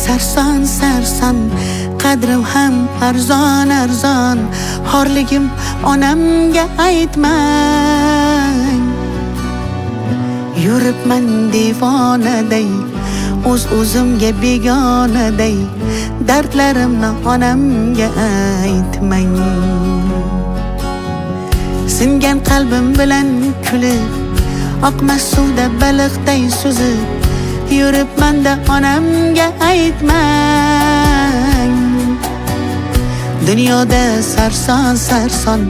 sarson sarson, qadrim ham arzon arzon. Xorligim onamga aytmang. Yuribman devonaday, o'zimga begonaday. Dardlarimni onamga aytmang. Singan qalbim bilan kulib, oqmas suvda baliqday suzib, yuribman-da onamga aytmang. Dunyoda sarson sarson,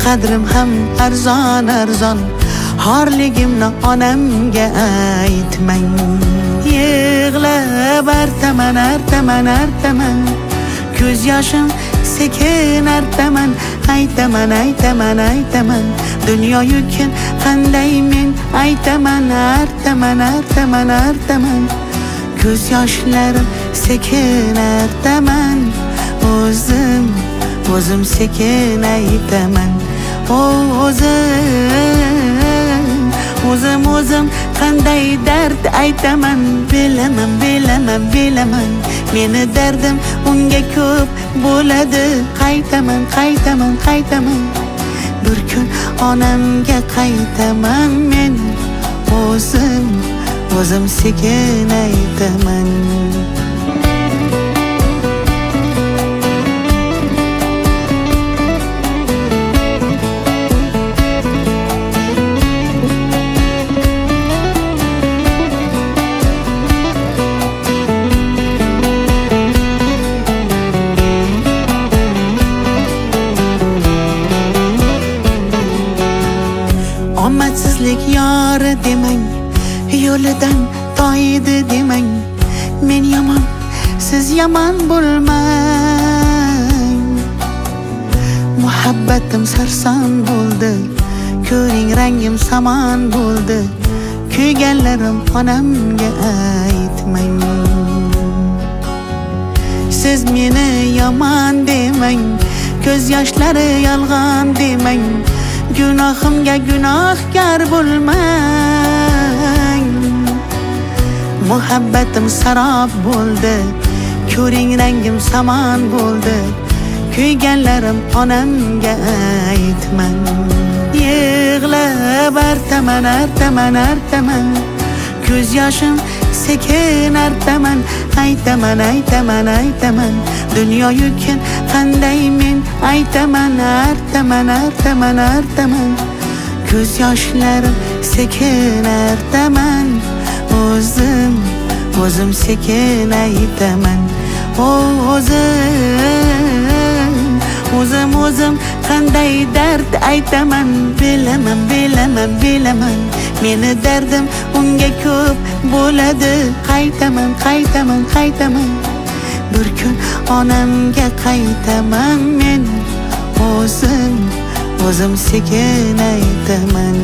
qadrim ham arzon arzon. Xorligimni onamga aytmang. Yig'lab artaman artaman artaman, ko'z yoshim sekin artaman. Aytaman aytaman aytaman, dunyo yukin qanday men aytaman. Artaman artaman artaman, ko'z yoshlarim sekin artaman. O'zim sekin aytaman. O'zim qanday dard aytaman. Bilaman meni dardim unga ko'p bo'ladi. Qaytaman bir kun onamga qaytaman men. O'zim sekin aytaman. Omadsizlik yori demang, yo'lidan toyidi demang. Men yomon, siz yomon bo'lmang. Muhabbatim sarson bo'ldi, ko'ring rangim samon bo'ldi. Kuyganlarim onamga aytmang. Siz meni yomon demang, ko'z yoshlari yolg'on demang. Gunohimga gunohkor bo'lmang. Muhabbatim sarob bo'ldi, ko'ring rangim samon bo'ldi. Kuyganlarim onamga aytmang. Yig'lab artaman artaman artaman, ko'z yoshim sekin artaman. Aytaman aytaman aytaman, dunyo yukin qanday men aytaman. Artaman artaman artaman, ko'z yoshlarim sekin artaman. O'zim sekin aytaman. O'zim qanday dard aytaman. Bilaman meni dardim unga ko'p bo'ladi. Qaytaman bir kun onamga qaytaman men. O'zim sekin aytaman.